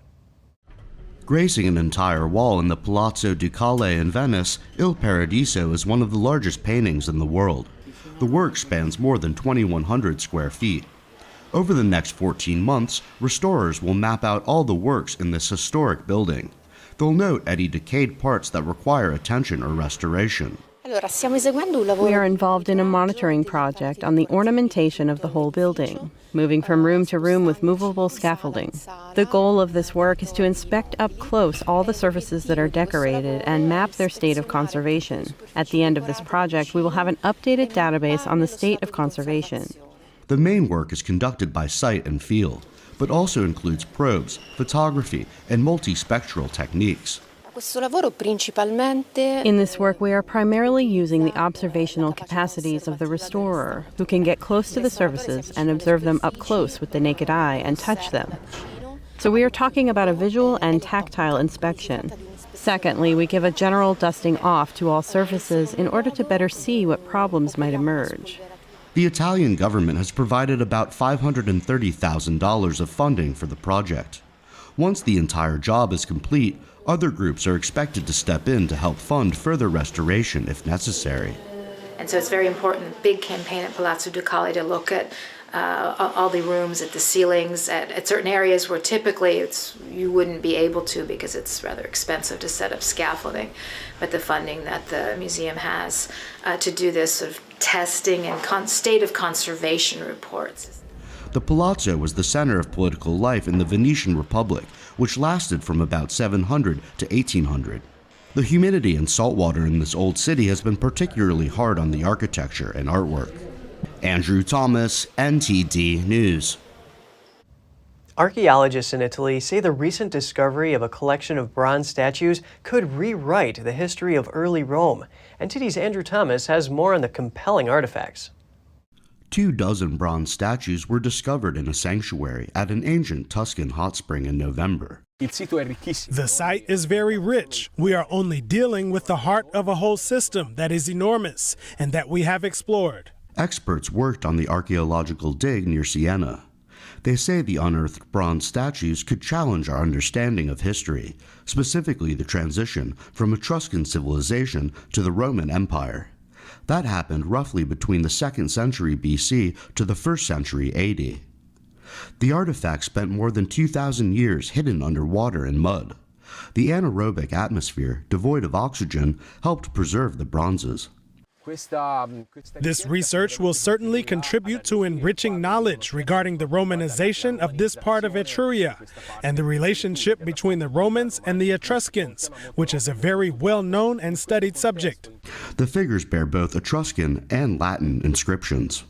Speaker 17: Gracing an entire wall in the Palazzo Ducale in Venice, Il Paradiso is one of the largest paintings in the world. The work spans more than 2,100 square feet. Over the next 14 months, restorers will map out all the works in this historic building. They'll note any decayed parts that require attention or restoration.
Speaker 18: We are involved in a monitoring project on the ornamentation of the whole building, moving from room to room with movable scaffolding. The goal of this work is to inspect up close all the surfaces that are decorated and map their state of conservation. At the end of this project, we will have an updated database on the state of conservation.
Speaker 17: The main work is conducted by sight and field, but also includes probes, photography, and multispectral techniques.
Speaker 18: In this work, we are primarily using the observational capacities of the restorer, who can get close to the surfaces and observe them up close with the naked eye and touch them. So we are talking about a visual and tactile inspection. Secondly, we give a general dusting off to all surfaces in order to better see what problems might emerge.
Speaker 17: The Italian government has provided about $530,000 of funding for the project. Once the entire job is complete, other groups are expected to step in to help fund further restoration if necessary.
Speaker 19: And so it's very important, big campaign at Palazzo Ducale to look at all the rooms, at the ceilings, at certain areas where typically you wouldn't be able to because it's rather expensive to set up scaffolding. But the funding that the museum has to do this sort of testing and state of conservation reports.
Speaker 17: The Palazzo was the center of political life in the Venetian Republic, which lasted from about 700 to 1800. The humidity and saltwater in this old city has been particularly hard on the architecture and artwork. Andrew Thomas, NTD News.
Speaker 1: Archaeologists in Italy say the recent discovery of a collection of bronze statues could rewrite the history of early Rome. NTD's Andrew Thomas has more on the compelling artifacts.
Speaker 17: 24 bronze statues were discovered in a sanctuary at an ancient Tuscan hot spring in November.
Speaker 20: The site is very rich. We are only dealing with the heart of a whole system that is enormous and that we have explored.
Speaker 17: Experts worked on the archaeological dig near Siena. They say the unearthed bronze statues could challenge our understanding of history, specifically the transition from Etruscan civilization to the Roman Empire. That happened roughly between the 2nd century BC to the 1st century AD. The artifacts spent more than 2,000 years hidden under water and mud. The anaerobic atmosphere, devoid of oxygen, helped preserve the bronzes.
Speaker 20: This research will certainly contribute to enriching knowledge regarding the Romanization of this part of Etruria and the relationship between the Romans and the Etruscans, which is a very well-known and studied subject.
Speaker 17: The figures bear both Etruscan and Latin inscriptions.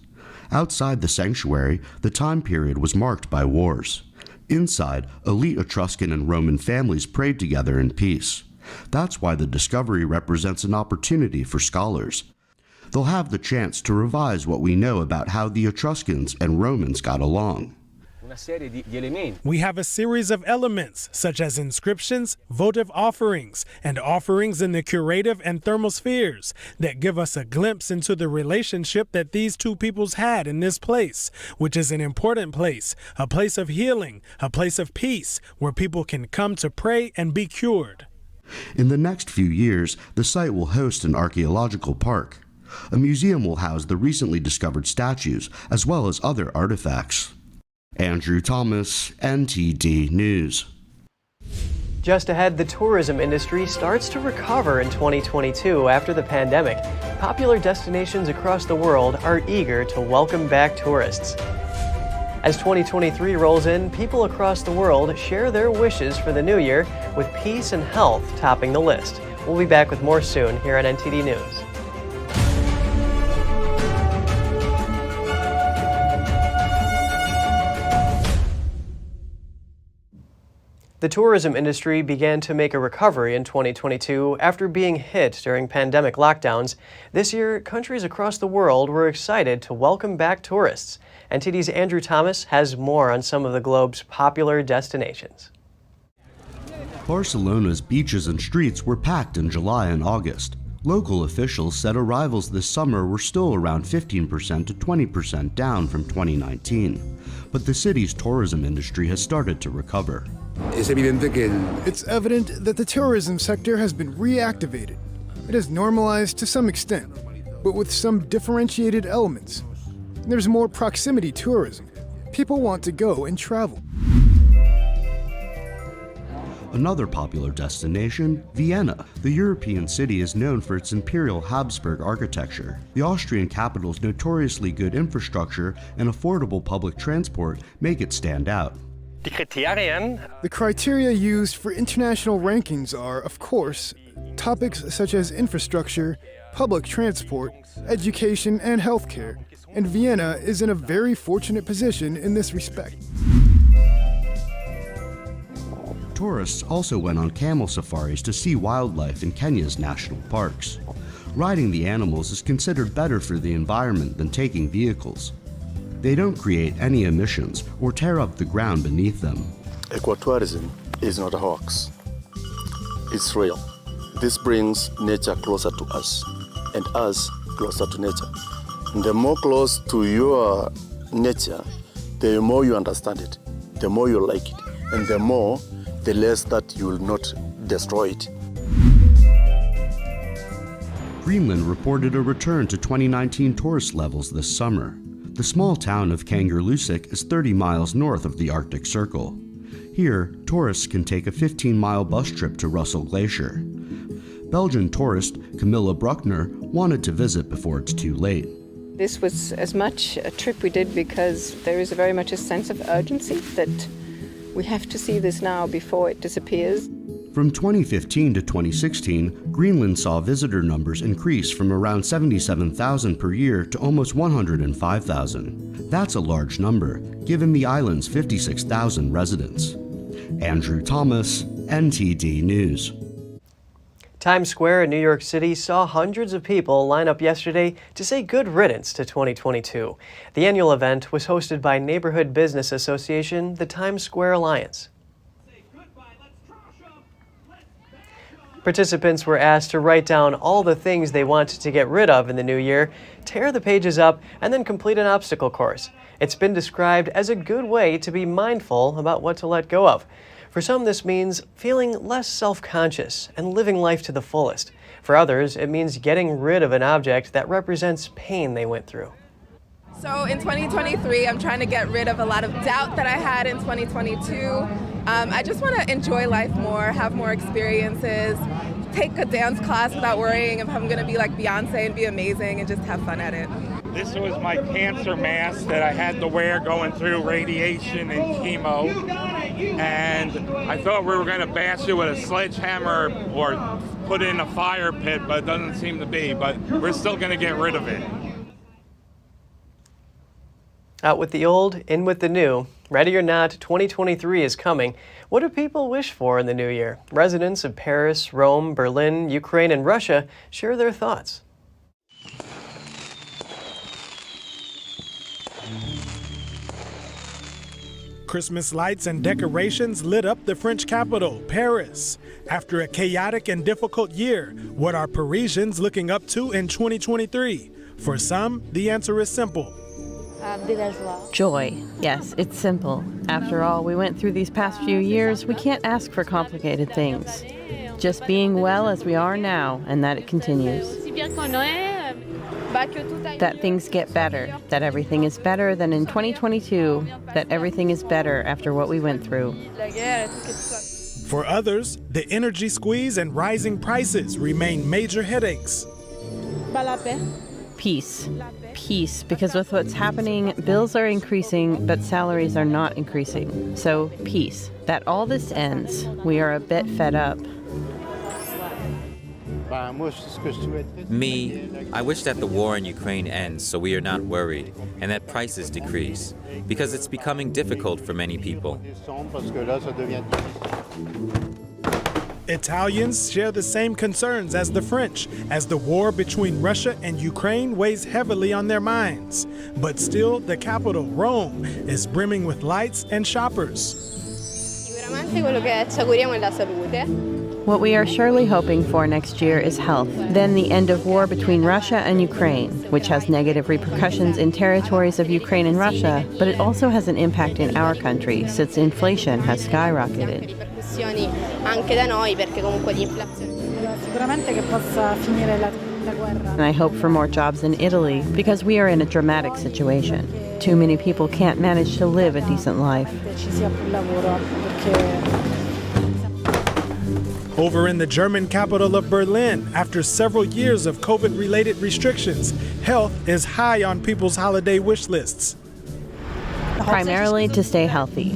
Speaker 17: Outside the sanctuary, the time period was marked by wars. Inside, elite Etruscan and Roman families prayed together in peace. That's why the discovery represents an opportunity for scholars. They'll have the chance to revise what we know about how the Etruscans and Romans got along.
Speaker 20: We have a series of elements, such as inscriptions, votive offerings, and offerings in the curative and thermospheres that give us a glimpse into the relationship that these two peoples had in this place, which is an important place, a place of healing, a place of peace, where people can come to pray and be cured.
Speaker 17: In the next few years, the site will host an archaeological park. A museum will house the recently discovered statues, as well as other artifacts. Andrew Thomas, NTD News.
Speaker 1: Just ahead, the tourism industry starts to recover in 2022 after the pandemic. Popular destinations across the world are eager to welcome back tourists. As 2023 rolls in, people across the world share their wishes for the new year, with peace and health topping the list. We'll be back with more soon here on NTD News. The tourism industry began to make a recovery in 2022 after being hit during pandemic lockdowns. This year, countries across the world were excited to welcome back tourists. NTD's Andrew Thomas has more on some of the globe's popular destinations.
Speaker 17: Barcelona's beaches and streets were packed in July and August. Local officials said arrivals this summer were still around 15% to 20% down from 2019. But the city's tourism industry has started to recover.
Speaker 21: It's evident that the tourism sector has been reactivated. It has normalized to some extent, but with some differentiated elements. There's more proximity tourism. People want to go and travel.
Speaker 17: Another popular destination, Vienna. The European city is known for its imperial Habsburg architecture. The Austrian capital's notoriously good infrastructure and affordable public transport make it stand out.
Speaker 21: The criteria used for international rankings are, of course, topics such as infrastructure, public transport, education, and healthcare, and Vienna is in a very fortunate position in this respect.
Speaker 17: Tourists also went on camel safaris to see wildlife in Kenya's national parks. Riding the animals is considered better for the environment than taking vehicles. They don't create any emissions or tear up the ground beneath them.
Speaker 22: Ecotourism is not a hoax. It's real. This brings nature closer to us and us closer to nature. And the more close to your nature, the more you understand it, the more you like it, and the less that you will not destroy it.
Speaker 17: Greenland reported a return to 2019 tourist levels this summer. The small town of Kangerlussuaq is 30 miles north of the Arctic Circle. Here, tourists can take a 15-mile bus trip to Russell Glacier. Belgian tourist Camilla Bruckner wanted to visit before it's too late.
Speaker 23: This was as much a trip we did because there is very much a sense of urgency that we have to see this now before it disappears.
Speaker 17: From 2015 to 2016, Greenland saw visitor numbers increase from around 77,000 per year to almost 105,000. That's a large number, given the island's 56,000 residents. Andrew Thomas, NTD News.
Speaker 1: Times Square in New York City saw hundreds of people line up yesterday to say good riddance to 2022. The annual event was hosted by neighborhood business association, the Times Square Alliance. Participants were asked to write down all the things they wanted to get rid of in the new year, tear the pages up, and then complete an obstacle course. It's been described as a good way to be mindful about what to let go of. For some, this means feeling less self-conscious and living life to the fullest. For others, it means getting rid of an object that represents pain they went through.
Speaker 2: So in 2023, I'm trying to get rid of a lot of doubt that I had in 2022. I just want to enjoy life more, have more experiences, take a dance class without worrying if I'm going to be like Beyonce and be amazing and just have fun at it.
Speaker 5: This was my cancer mask that I had to wear going through radiation and chemo. And I thought we were going to bash it with a sledgehammer or put it in a fire pit, but it doesn't seem to be. But we're still going to get rid of it.
Speaker 1: Out with the old, in with the new. Ready or not, 2023 is coming. What do people wish for in the new year? Residents of Paris, Rome, Berlin, Ukraine, and Russia share their thoughts.
Speaker 20: Christmas lights and decorations lit up the French capital, Paris. After a chaotic and difficult year, what are Parisians looking up to in 2023? For some, the answer is simple.
Speaker 18: Joy. Yes, it's simple. After all, we went through these past few years, we can't ask for complicated things. Just being well as we are now, and that it continues. That things get better, that everything is better than in 2022, that everything is better after what we went through.
Speaker 20: For others, the energy squeeze and rising prices remain major headaches.
Speaker 18: Peace. Peace, because with what's happening, bills are increasing, but salaries are not increasing. So, peace. That all this ends. We are a bit fed up.
Speaker 13: Me, I wish that the war in Ukraine ends so we are not worried and that prices decrease, because it's becoming difficult for many people.
Speaker 20: Italians share the same concerns as the French, as the war between Russia and Ukraine weighs heavily on their minds. But still, the capital, Rome, is brimming with lights and shoppers.
Speaker 18: What we are surely hoping for next year is health, then the end of war between Russia and Ukraine, which has negative repercussions in territories of Ukraine and Russia, but it also has an impact in our country since inflation has skyrocketed. And I hope for more jobs in Italy because we are in a dramatic situation. Too many people can't manage to live a decent life.
Speaker 20: Over in the German capital of Berlin, after several years of COVID-related restrictions, health is high on people's holiday wish lists.
Speaker 18: Primarily to stay healthy.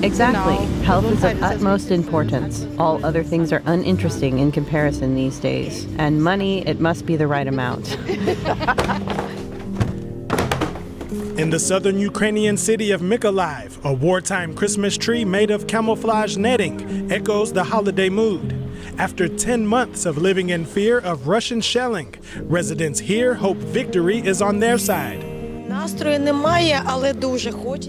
Speaker 18: Exactly. Health is of utmost importance. All other things are uninteresting in comparison these days. And money, it must be the right amount.
Speaker 20: In the southern Ukrainian city of Mykolaiv, a wartime Christmas tree made of camouflage netting echoes the holiday mood. After 10 months of living in fear of Russian shelling, residents here hope victory is on their side.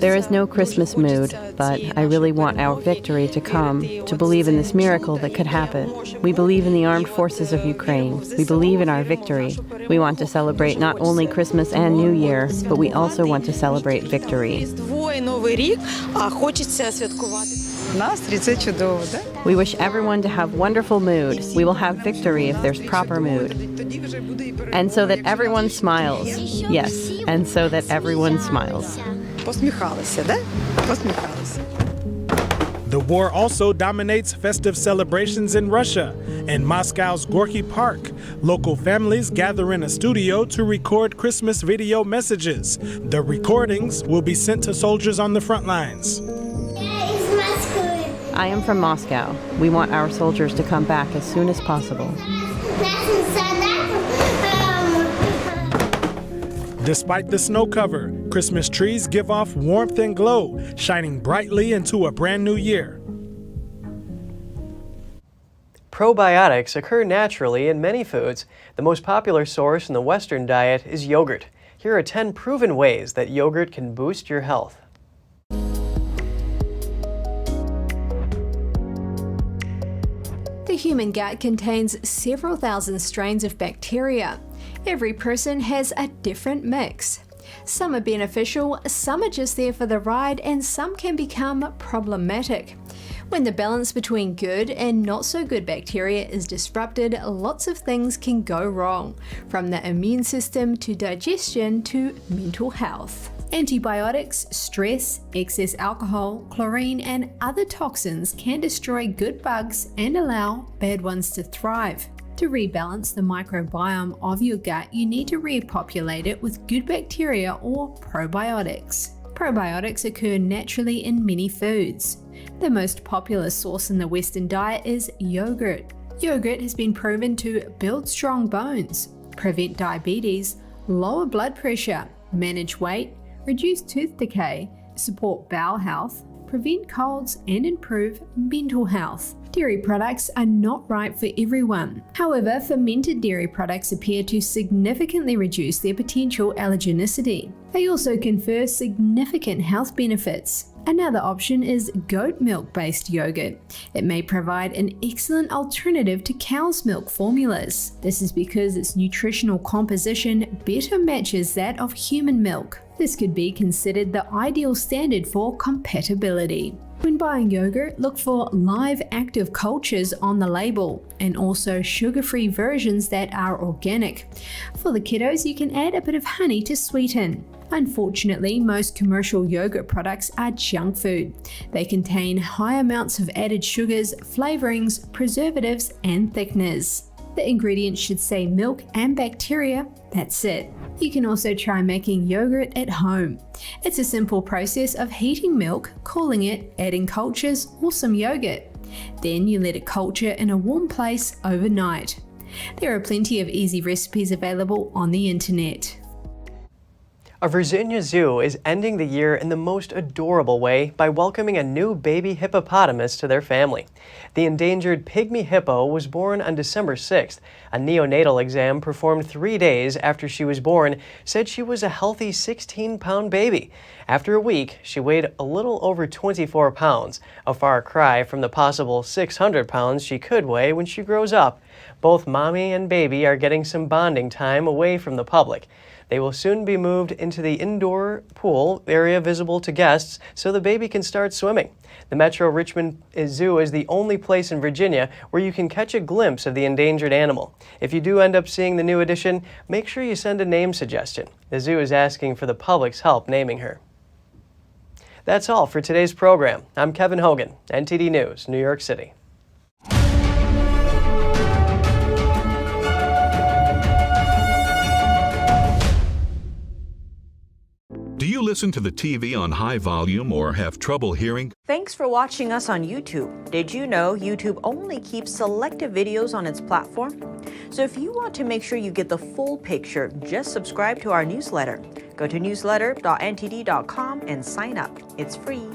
Speaker 18: There is no Christmas mood, but I really want our victory to come, to believe in this miracle that could happen. We believe in the armed forces of Ukraine. We believe in our victory. We want to celebrate not only Christmas and New Year, but we also want to celebrate victory. We wish everyone to have wonderful mood. We will have victory if there's proper mood. And so that everyone smiles. Yes, and so that everyone smiles.
Speaker 20: The war also dominates festive celebrations in Russia. In Moscow's Gorky Park, local families gather in a studio to record Christmas video messages. The recordings will be sent to soldiers on the front lines.
Speaker 18: I am from Moscow. We want our soldiers to come back as soon as possible.
Speaker 20: Despite the snow cover, Christmas trees give off warmth and glow, shining brightly into a brand new year.
Speaker 1: Probiotics occur naturally in many foods. The most popular source in the Western diet is yogurt. Here are 10 proven ways that yogurt can boost your health.
Speaker 4: The human gut contains several thousand strains of bacteria. Every person has a different mix. Some are beneficial, some are just there for the ride, and some can become problematic. When the balance between good and not so good bacteria is disrupted, lots of things can go wrong, from the immune system to digestion to mental health. Antibiotics, stress, excess alcohol, chlorine, and other toxins can destroy good bugs and allow bad ones to thrive. To rebalance the microbiome of your gut, you need to repopulate it with good bacteria or probiotics. Probiotics occur naturally in many foods. The most popular source in the Western diet is yogurt. Yogurt has been proven to build strong bones, prevent diabetes, lower blood pressure, manage weight, reduce tooth decay, support bowel health, prevent colds, and improve mental health. Dairy products are not right for everyone. However, fermented dairy products appear to significantly reduce their potential allergenicity. They also confer significant health benefits. Another option is goat milk-based yogurt. It may provide an excellent alternative to cow's milk formulas. This is because its nutritional composition better matches that of human milk. This could be considered the ideal standard for compatibility. When buying yogurt, look for live active cultures on the label and also sugar-free versions that are organic. For the kiddos, you can add a bit of honey to sweeten. Unfortunately, most commercial yogurt products are junk food. They contain high amounts of added sugars, flavorings, preservatives, and thickeners. The ingredients should say milk and bacteria, that's it. You can also try making yogurt at home. It's a simple process of heating milk, cooling it, adding cultures or some yogurt. Then you let it culture in a warm place overnight. There are plenty of easy recipes available on the internet.
Speaker 1: A Virginia zoo is ending the year in the most adorable way by welcoming a new baby hippopotamus to their family. The endangered Pygmy hippo was born on December 6th. A neonatal exam performed 3 days after she was born said she was a healthy 16-pound baby. After a week, she weighed a little over 24 pounds, a far cry from the possible 600 pounds she could weigh when she grows up. Both mommy and baby are getting some bonding time away from the public. They will soon be moved into the indoor pool area visible to guests so the baby can start swimming. The Metro Richmond Zoo is the only place in Virginia where you can catch a glimpse of the endangered animal. If you do end up seeing the new addition, make sure you send a name suggestion. The zoo is asking for the public's help naming her. That's all for today's program. I'm Kevin Hogan, NTD News, New York City.
Speaker 6: Do you listen to the TV on high volume or have trouble hearing?
Speaker 12: Thanks for watching us on YouTube. Did you know YouTube only keeps selective videos on its platform? So if you want to make sure you get the full picture, just subscribe to our newsletter. Go to newsletter.ntd.com and sign up. It's free.